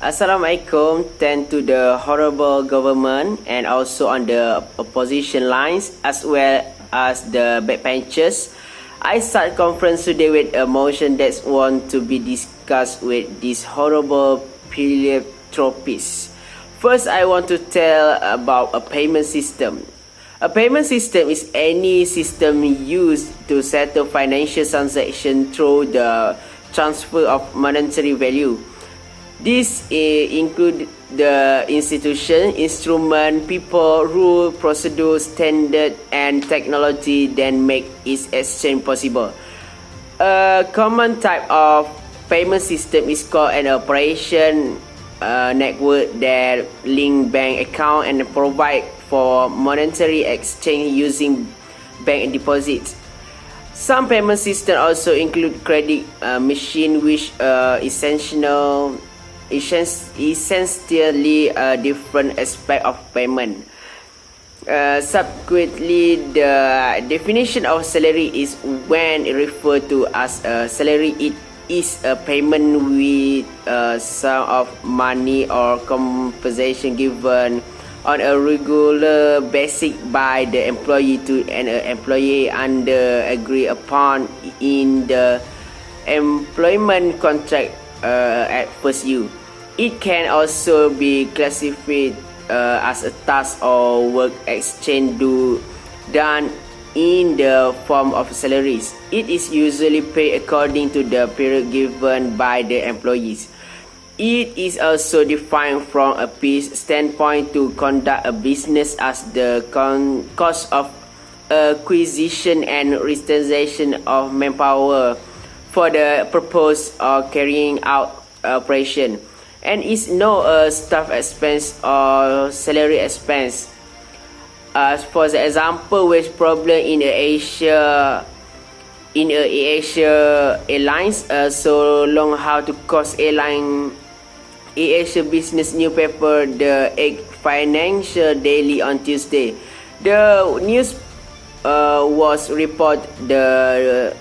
Assalamualaikum, thank to the horrible government and also on the opposition lines as well as the backbenchers. I start conference today with a motion that want to be discussed with these horrible philanthropists. First, I want to tell about a payment system. A payment system is any system used to settle financial transaction through the transfer of monetary value. This include the institution, instrument, people, rule, procedure, standard, and technology that make its exchange possible. A common type of payment system is called an operation network that link bank account and provide for monetary exchange using bank deposits. Some payment systems also include credit machine, which essentially a different aspect of payment. Subsequently, the definition of salary is when referred to as a salary, it is a payment with a sum of money or compensation given on a regular basis by the employee to an employee under agreed upon in the employment contract at first use. It can also be classified as a task or work exchange done in the form of salaries. It is usually paid according to the period given by the employees. It is also defined from a peace standpoint to conduct a business as the cost of acquisition and retention of manpower for the purpose of carrying out operation, and is not a staff expense or salary expense. For the example, with problem in Asia Airlines, so long how to cost airline Asia business newspaper the Financial Daily on Tuesday. The news was reported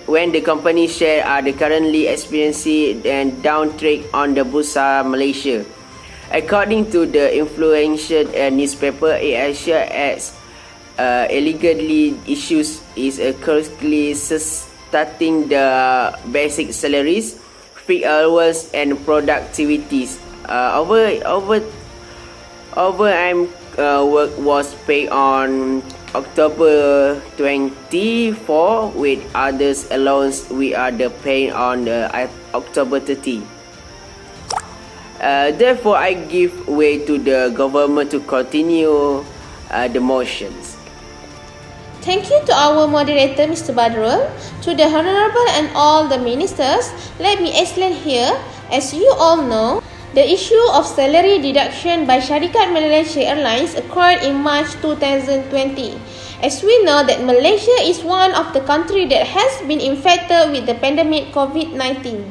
when the company share are currently experiencing a downtrend on the Bursa Malaysia. According to the influential newspaper, Asia as illegally issues is currently starting the basic salaries, fixed hours, and productivities. Overtime work was paid on October 24, with others allowance we are the paying on October 30. Therefore, I give way to the government to continue the motions. Thank you to our moderator, Mr. Badrul, to the Honorable and all the ministers. Let me explain here. As you all know, the issue of salary deduction by Syarikat Malaysia Airlines occurred in March 2020. As we know that Malaysia is one of the countries that has been infected with the pandemic COVID-19.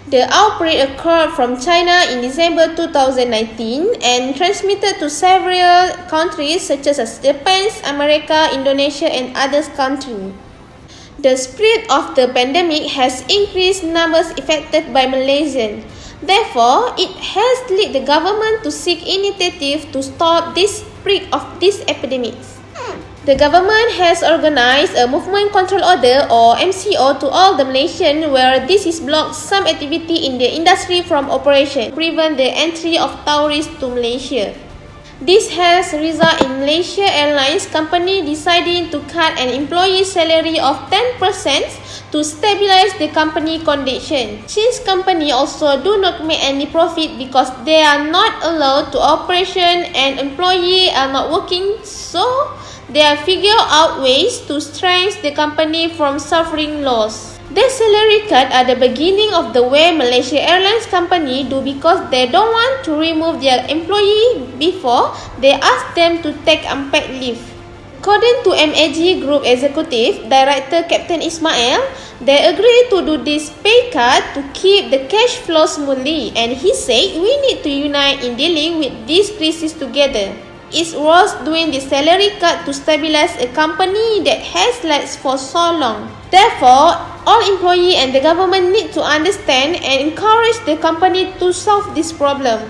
The outbreak occurred from China in December 2019 and transmitted to several countries such as Japan, America, Indonesia, and other countries. The spread of the pandemic has increased numbers affected by Malaysians. Therefore, it has led the government to seek initiative to stop this spread of this epidemics. The government has organized a movement control order or MCO to all the Malaysians where this is blocked some activity in the industry from operation, prevent the entry of tourists to Malaysia. This has resulted in Malaysia Airlines company deciding to cut an employee's salary of 10% to stabilize the company condition. Since company also do not make any profit because they are not allowed to operation and employees are not working, so they are figure out ways to strengthen the company from suffering loss. The salary cut are the beginning of the way Malaysia Airlines company do because they don't want to remove their employee before they ask them to take unpaid leave. According to MAG Group Executive Director Captain Ismail, they agreed to do this pay cut to keep the cash flow smoothly, and he said we need to unite in dealing with this crisis together. It's worth doing the salary cut to stabilize a company that has lagged for so long. Therefore, all employees and the government need to understand and encourage the company to solve this problem.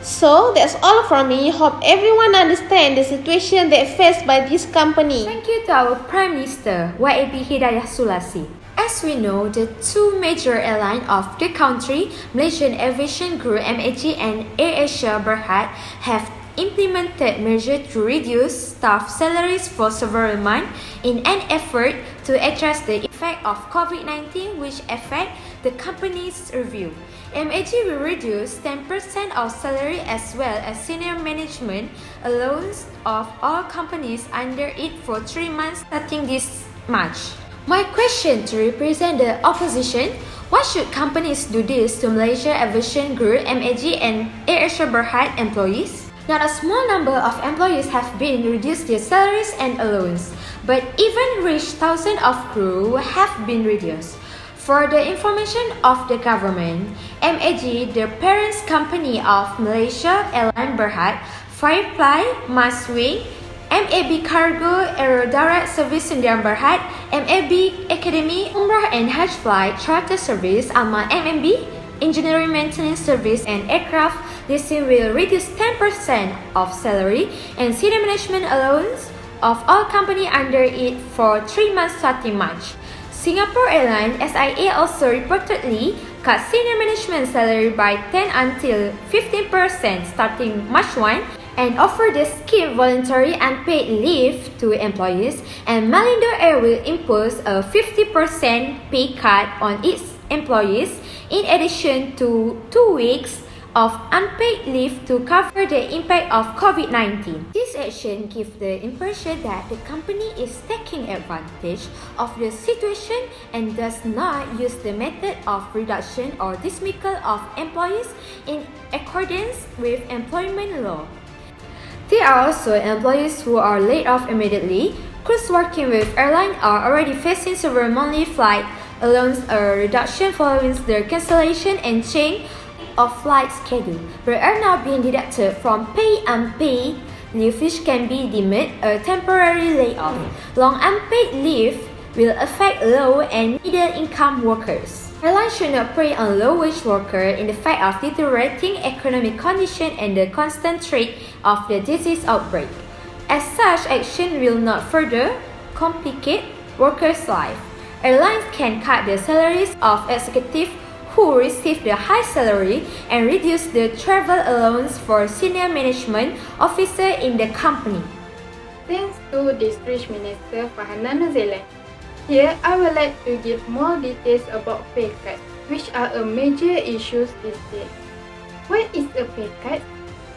So that's all from me. Hope everyone understands the situation that faced by this company. Thank you to our Prime Minister, YAB Hidayah SULASI. As we know, the two major airlines of the country, Malaysian Aviation Group MAG and AirAsia Berhad, have implemented measures to reduce staff salaries for several months in an effort to address the effect of COVID-19 which affect the company's review. MAG will reduce 10% of salary as well as senior management allowance of all companies under it for 3 months starting this March. My question to represent the opposition: why should companies do this to Malaysia Aviation Group MAG and AirAsia Berhad employees? Not a small number of employees have been reduced their salaries and allowance, but even rich thousands of crew have been reduced. For the information of the government, MAG, the parent company of Malaysia Airlines Berhad, Firefly, Maswing, MAB Cargo Aero Direct Service Sundian Berhad, MAB Academy Umrah and Hajj Flight Charter Service, AKMAL MMB, Engineering Maintenance Service and Aircraft Leasing will reduce 10% of salary and senior management allowance of all company under it for 3 months starting March. Singapore Airlines SIA also reportedly cut senior management salary by 10 until 15% starting March 1 and offered the scheme voluntary unpaid leave to employees, and Malindo Air will impose a 50% pay cut on its employees in addition to 2 weeks of unpaid leave to cover the impact of COVID-19. This action gives the impression that the company is taking advantage of the situation and does not use the method of reduction or dismissal of employees in accordance with employment law. There are also employees who are laid off immediately. Crews working with airlines are already facing several monthly flight allowance reduction following their cancellation and change of flight schedule, but are now being deducted from pay unpaid leave, which can be deemed a temporary layoff. Long unpaid leave will affect low and middle income workers. Airlines should not prey on low-wage workers in the face of deteriorating economic conditions and the constant threat of the disease outbreak, as such action will not further complicate workers' life. Airlines can cut the salaries of executives who receive the high salary and reduce the travel allowance for senior management officers in the company. Thanks to District Minister Farhana Norzelan. Here, I would like to give more details about pay cuts, which are a major issue these days. What is a pay cut?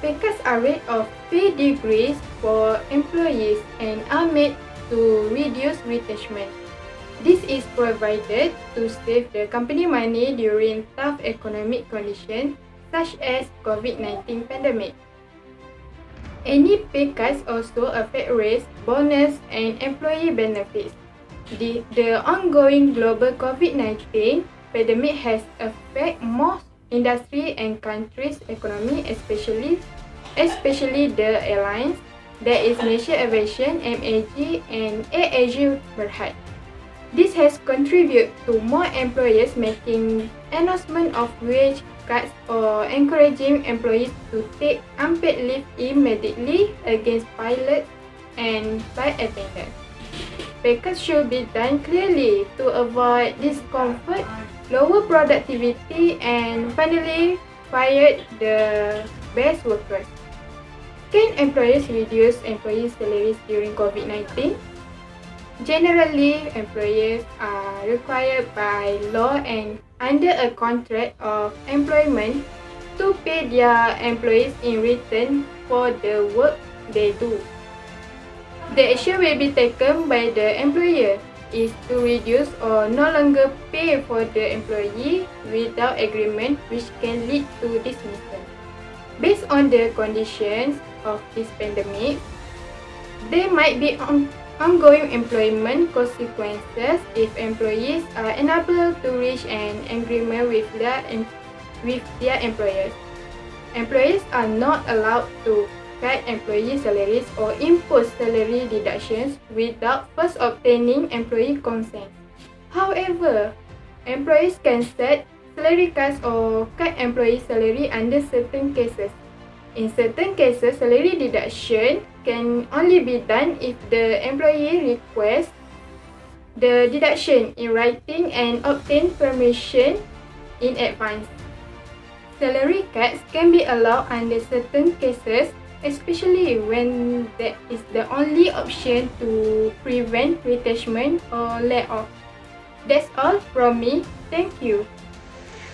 Pay cuts are rate of pay decrease for employees and are made to reduce retrenchment. This is provided to save the company money during tough economic conditions such as COVID-19 pandemic. Any pay cuts also affect raise, bonus and employee benefits. The ongoing global COVID-19 pandemic has affected most industry and countries' economy, especially the airlines, that is Malaysia Aviation, MAG and AIRAsia Berhad. This has contributed to more employers making announcement of wage cuts or encouraging employees to take unpaid leave immediately against pilots and flight attendants. Pay cuts should be done clearly to avoid discomfort, lower productivity, and finally fire the best workers. Can employers reduce employees' salaries during COVID-19? Generally, employers are required by law and under a contract of employment to pay their employees in return for the work they do. The action will be taken by the employer is to reduce or no longer pay for the employee without agreement, which can lead to dismissal. Based on the conditions of this pandemic, there might be ongoing employment consequences if employees are unable to reach an agreement with their employers. Employers are not allowed to cut employee salaries or impose salary deductions without first obtaining employee consent. However, employers can set salary cuts or cut employee salary under certain cases. In certain cases, salary deduction can only be done if the employee requests the deduction in writing and obtain permission in advance. Salary cuts can be allowed under certain cases, especially when that is the only option to prevent retrenchment or layoff. That's all from me. Thank you.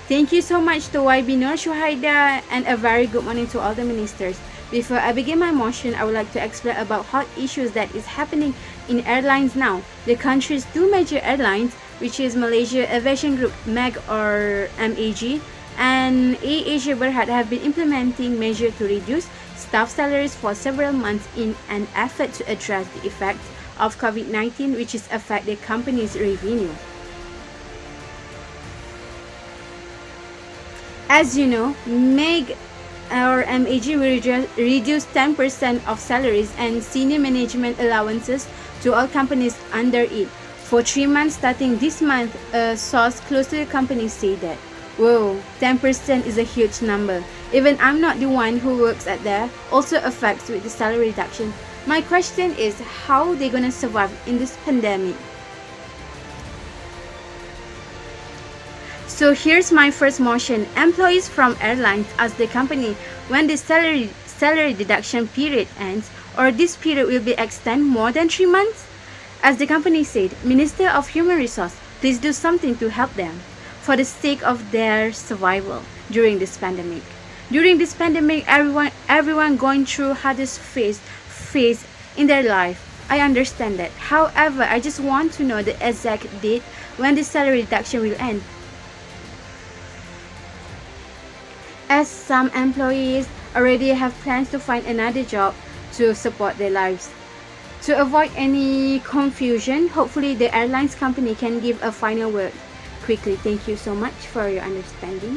Thank you so much to YB NURSYUHAIDA and a very good morning to all the ministers. Before I begin my motion, I would like to explain about hot issues that is happening in airlines now. The country's two major airlines, which is Malaysia Aviation Group MAG or MAG and AirAsia Berhad, have been implementing measures to reduce staff salaries for several months in an effort to address the effects of COVID-19, which is affect the company's revenue. As you know, MAG or MAG will reduce 10% of salaries and senior management allowances to all companies under it for 3 months starting this month. A source close to the company said that, whoa, 10% is a huge number. Even I'm not the one who works at there, also affects with the salary reduction. My question is, how they gonna survive in this pandemic? So here's my first motion. Employees from airlines ask the company when the salary deduction period ends, or this period will be extended more than 3 months. As the company said, Minister of Human Resource, please do something to help them for the sake of their survival during this pandemic. During this pandemic, everyone going through hardest phase in their life. I understand that. However, I just want to know the exact date when the salary reduction will end, as some employees already have plans to find another job to support their lives. To avoid any confusion, hopefully the airlines company can give a final word quickly. Thank you so much for your understanding.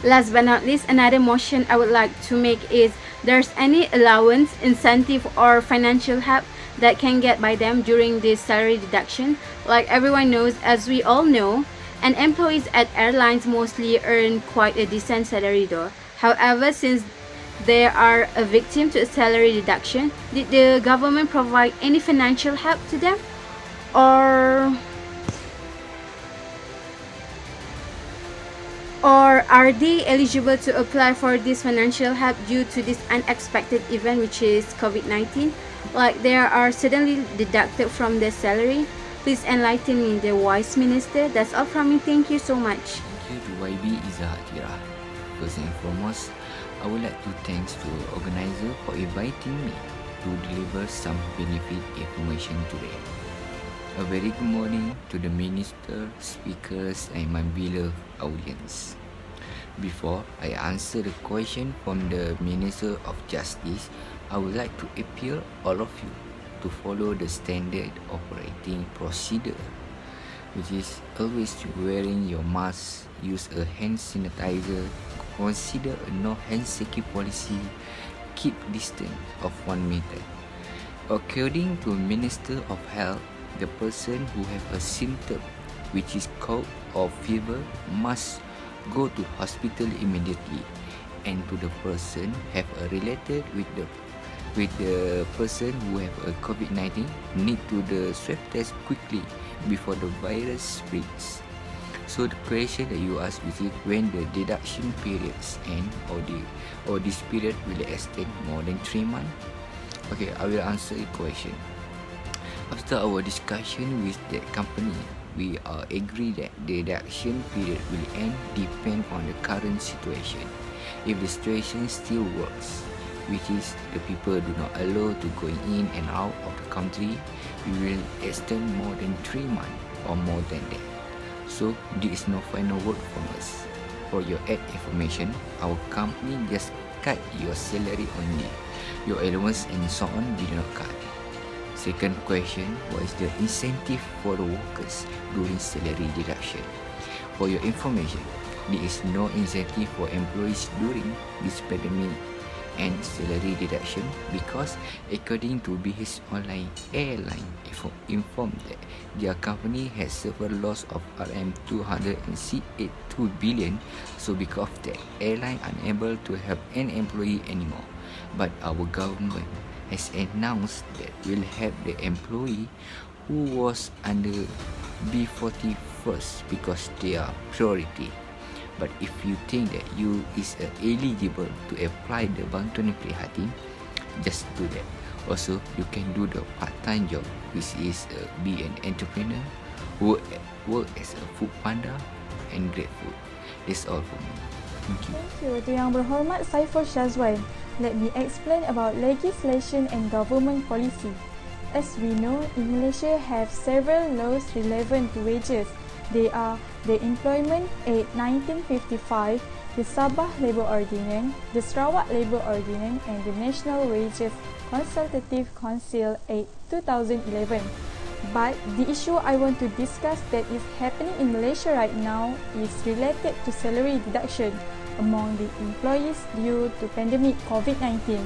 Last but not least, another motion I would like to make is there's any allowance, incentive or financial help that can get by them during this salary deduction. Like everyone knows, as we all know, and employees at airlines mostly earn quite a decent salary though. However, since they are a victim to a salary deduction, did the government provide any financial help to them? Or are they eligible to apply for this financial help due to this unexpected event, which is COVID-19? Like they are suddenly deducted from their salary? Please enlighten me, the wise minister. That's all from me. Thank you so much. Thank you to YB IZZAH ATIRAH. First and foremost, I would like to thanks to the organizer for inviting me to deliver some benefit information today. A very good morning to the minister, speakers and my beloved audience. Before I answer the question from the Minister of Justice, I would like to appeal all of you to follow the standard operating procedure, which is always wearing your mask, use a hand sanitizer, consider a no handshaking policy, keep distance of 1 meter. According to Minister of Health, the person who have a symptom which is cough or fever must go to hospital immediately, and to the person have a related with the person who have a COVID-19 need to the swab test quickly before the virus spreads. So the question that you ask is when the deduction periods end, or this period will extend more than 3 months. Okay, I will answer the question. After our discussion with the company, we agree that the deduction period will end depend on the current situation. If the situation still works, which is the people do not allow to going in and out of the country, we will extend more than 3 months or more than that. So there is no final word from us. For your add information, our company just cut your salary only. Your allowance and so on did not cut. Second question, what is the incentive for the workers during salary deduction? For your information, there is no incentive for employees during this pandemic and salary deduction because according to BH Online Airline informed that their company has suffered loss of RM282 billion, so because of that airline unable to help an employee anymore. But our government has announced that will help the employee who was under B40 first because they are priority. But if you think that you is eligible to apply the bantuan prihatin, just do that. Also, you can do the part-time job, which is be an entrepreneur, work as a food panda, and grab food. That's all for me. Thank you. Thank you to Yang Berhormat Saiful SYAZWAN. Let me explain about legislation and government policy. As we know, in Malaysia have several laws relevant to wages. They are the Employment Act 1955, the Sabah Labour Ordinance, the Sarawak Labour Ordinance, and the National Wages Consultative Council Act 2011. But the issue I want to discuss that is happening in Malaysia right now is related to salary deduction among the employees due to pandemic COVID-19.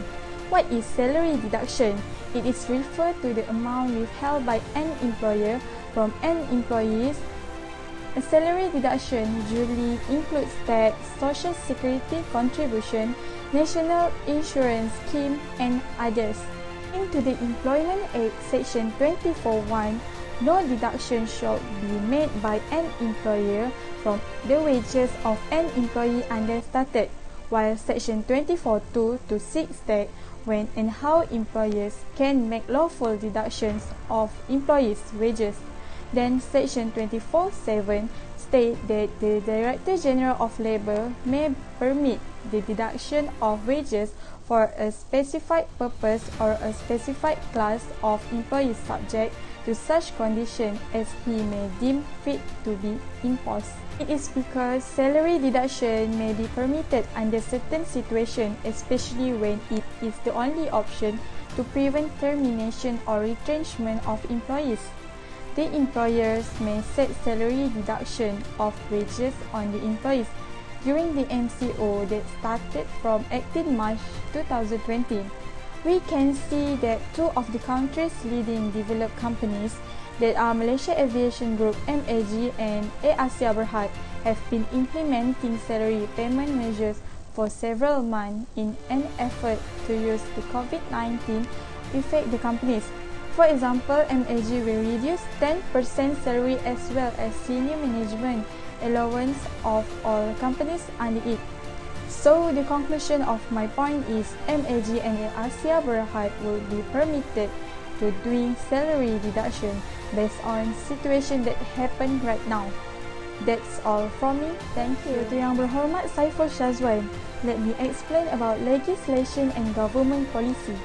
What is salary deduction? It is referred to the amount withheld by an employer from an employee's. A salary deduction usually includes tax, social security contribution, national insurance scheme, and others. Into the Employment Act Section 24(1), no deduction shall be made by an employer from the wages of an employee unless started, while Section 24(2) to 6 state when and how employers can make lawful deductions of employees' wages. Then Section 24(7) state that the Director General of Labour may permit the deduction of wages for a specified purpose or a specified class of employees subject to such condition as he may deem fit to be imposed. It is because salary deduction may be permitted under certain situations, especially when it is the only option to prevent termination or retrenchment of employees. The employers may set salary deduction of wages on the employees during the MCO that started from 18 March 2020. We can see that two of the country's leading developed companies that are Malaysia Aviation Group MAG and Asia Berhad have been implementing salary payment measures for several months in an effort to use the COVID-19 affect the companies. For example, MAG will reduce 10% salary as well as senior management allowance of all companies under it. So the conclusion of my point is MAG and Asia Berhad will be permitted to doing salary deduction based on situation that happen right now. That's all from me. Thank you. To Yang Berhormat Saiful SYAZWAN. Let me explain about legislation and government policy.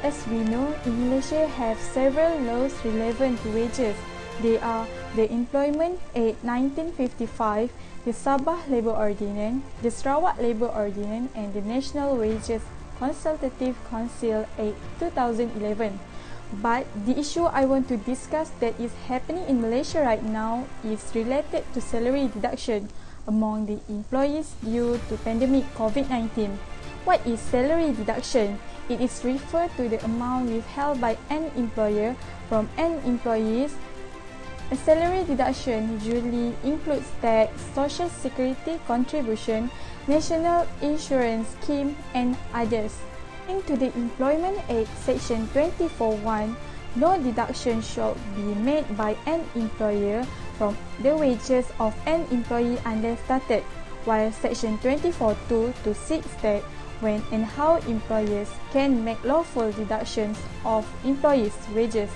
As we know, in Malaysia have several laws relevant to wages. They are the Employment Act 1955, the Sabah Labour Ordinance, the Sarawak Labour Ordinance, and the National Wages Consultative Council Act 2011. But the issue I want to discuss that is happening in Malaysia right now is related to salary deduction among the employees due to pandemic COVID-19. What is salary deduction? It is referred to the amount withheld by an employer from an employee's. A salary deduction usually includes tax, social security contribution, national insurance scheme, and others. Into the Employment Act Section 24(1), no deduction shall be made by an employer from the wages of an employee unless started, while Section 24(2) to 6 state when and how employers can make lawful deductions of employees' wages.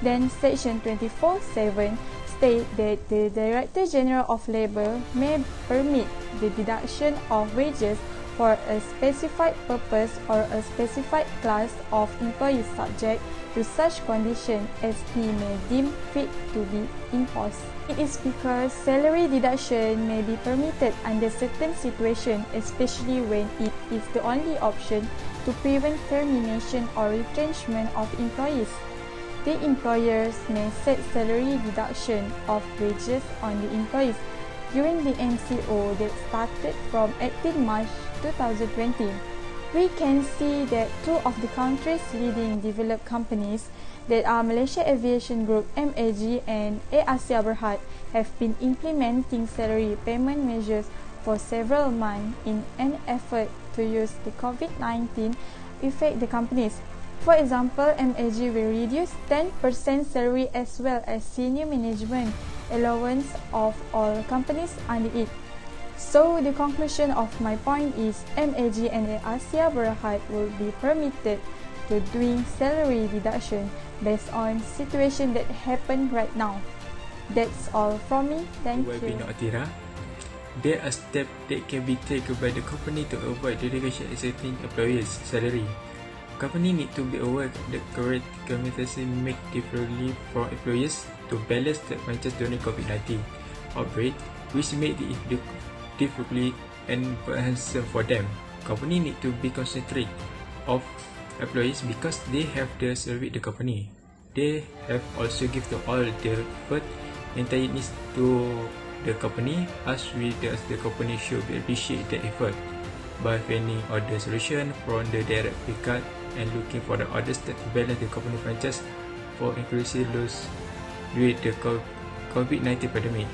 Then Section 24(7) state that the Director General of Labour may permit the deduction of wages for a specified purpose or a specified class of employees subject to such condition as he may deem fit to be imposed. It is because salary deduction may be permitted under certain situations, especially when it is the only option to prevent termination or retrenchment of employees. The employers may set salary deduction of wages on the employees during the MCO that started from 18 March 2020. We can see that two of the country's leading developed companies, that are Malaysia Aviation Group MAG and ASIA Berhad, have been implementing salary payment measures for several months in an effort to use the COVID-19 affect the companies. For example, MAG will reduce 10% salary as well as senior management allowance of all companies under it. So the conclusion of my point is MAG and ASIA Berhad will be permitted to doing salary deduction based on situation that happen right now. That's all from me. Thank you. ATIRAH, there are steps that can be taken by the company to avoid delegation accepting employees' salary. Company need to be aware that correct compensation made differently for employees to balance the franchise during COVID-19 outbreak, which made it difficulty and burdensome for them. Company need to be concentrate of employees because they have the service the company. They have also give to all their effort and tightness to the company, as we as the company should appreciate the effort by finding other solution from the direct pay cut and looking for the others that balance the company franchise for increasing loss during the COVID-19 pandemic.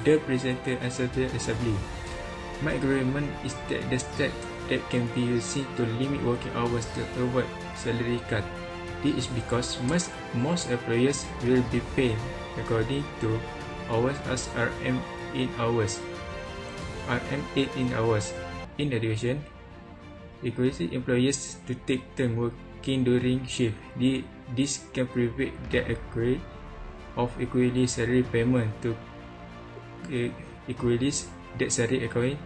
The presenter answered the assembly. My agreement is that the step that can be used to limit working hours to avoid salary cut. This is because most employers will be paid according to hours as RM in hours. RM8 in hours. In addition, encouraging employers to take turn working during shift. This can prevent the occurrence of equally salary payment to equalize that salary according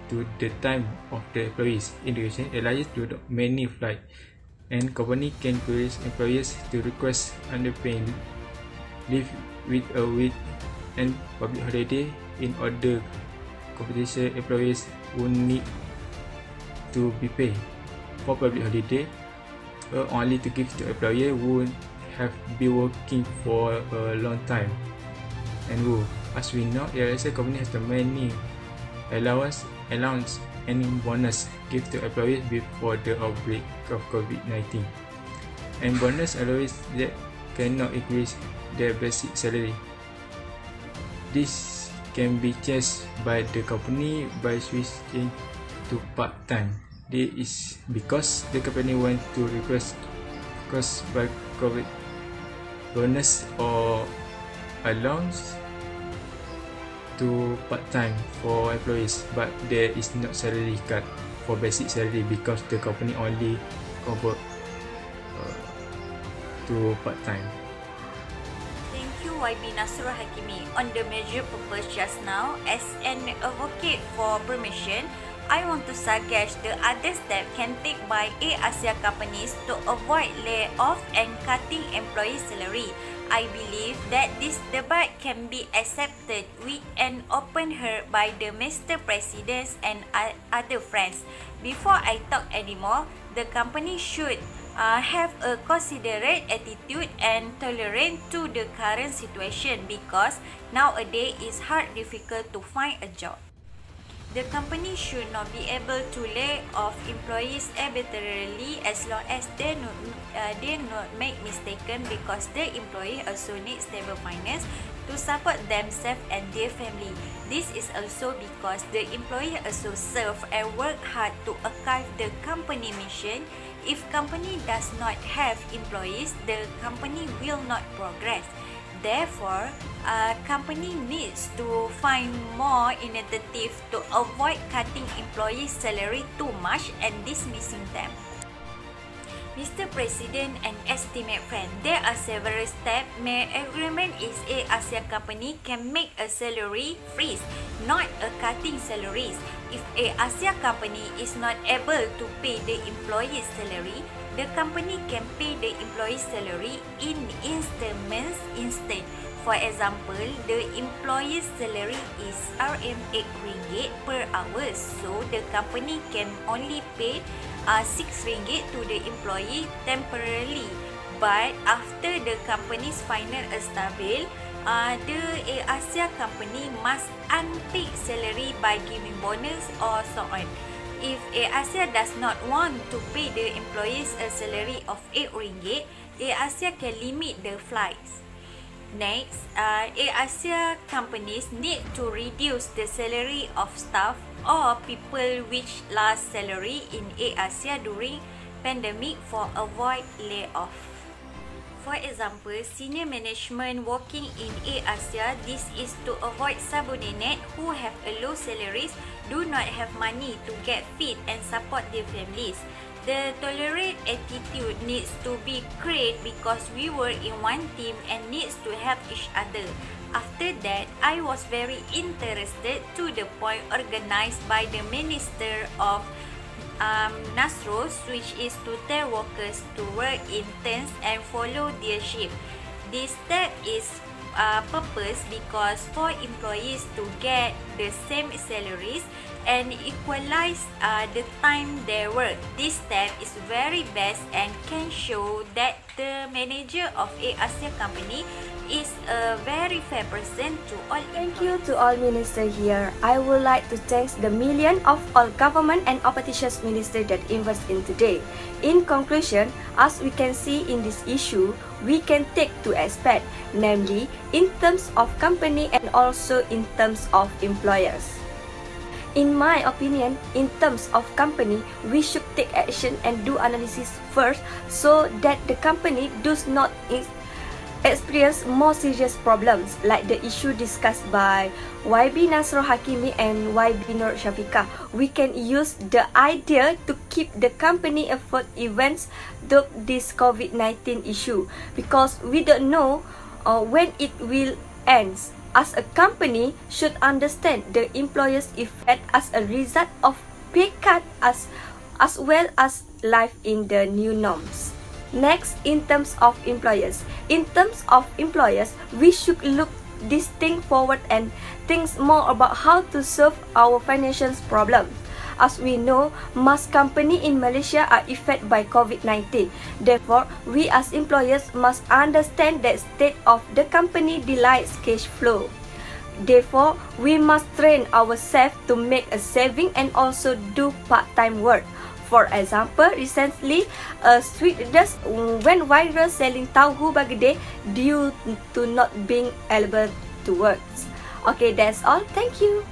to the time of the employees. In addition, airlines do not many flights, and company can encourage employers to request underpaid leave with a week and public holiday. In order, compensation employees will need to be paid for public holiday only to give to employer who have been working for a long time. And who, as we know, the company has the many allowance and bonus give to employees before the outbreak of COVID-19, and bonus allowance that cannot increase their basic salary. This can be changed by the company by switching to part-time. This is because the company want to request caused by COVID bonus or allowance to part-time for employees, but there is no salary cut for basic salary because the company only convert to part-time. Thank you YB Nasrul Hakimi. On the major purpose just now, as an advocate for permission, I want to suggest the other step can take by ASIA companies to avoid layoff and cutting employee salary. I believe that this debate can be accepted with an open heart by the Mr. President and other friends. Before I talk anymore, the company should have a considerate attitude and tolerant to the current situation, because nowadays it's difficult to find a job. The company should not be able to lay off employees arbitrarily as long as they not make mistaken, because the employee also need stable finance to support themselves and their family. This is also because the employee also serve and work hard to achieve the company mission. If company does not have employees, the company will not progress. Therefore, company needs to find more initiative to avoid cutting employees' salary too much and dismissing them. Mr. President and estimate friend, there are several steps. My agreement is ASIA company can make a salary freeze, not a cutting salaries. If ASIA company is not able to pay the employee's salary, the company can pay the employee's salary in installments instead. For example, the employee's salary is RM8 per hour, so the company can only pay RM6 to the employee temporarily. But after the company's final stable, the ASIA company must unpick salary by giving bonus or so on. if ASIA does not want to pay the employees a salary of RM8, ASIA can limit the flights. Next, ASIA companies need to reduce the salary of staff or people which lost salary in ASIA during pandemic for avoid layoff. For example, senior management working in ASIA, this is to avoid subordinate who have a low salaries do not have money to get fit and support their families. The tolerant attitude needs to be created because we were in one team and needs to help each other. After that, I was very interested to the point organized by the Minister of NASRUL, which is to tell workers to work in turns and follow their shift. This step is purpose because for employees to get the same salaries and equalize the time they work. This step is very best and can show that the manager of ASIA company is a very fair person to all employees. Thank you to all ministers here. I would like to thank the million of all government and opposition ministers that invest in today. In conclusion, as we can see in this issue, we can take two aspects, namely in terms of company and also in terms of employers. In my opinion, in terms of company, we should take action and do analysis first so that the company does not experience more serious problems like the issue discussed by YB Nasrul Hakimi and YB NURSYUHAIDA. We can use the idea to keep the company effort events to this COVID-19 issue because we don't know when it will end. As a company should understand the employer's effect as a result of pay cut as well as life in the new norms. Next, in terms of employers. In terms of employers, we should look this thing forward and think more about how to solve our financial problems. As we know, most companies in Malaysia are affected by COVID-19. Therefore, we as employers must understand the state of the company delays cash flow. Therefore, we must train ourselves to make a saving and also do part-time work. For example, recently, a Swedish went viral selling tahu bagede due to not being able to work. Okay, that's all. Thank you.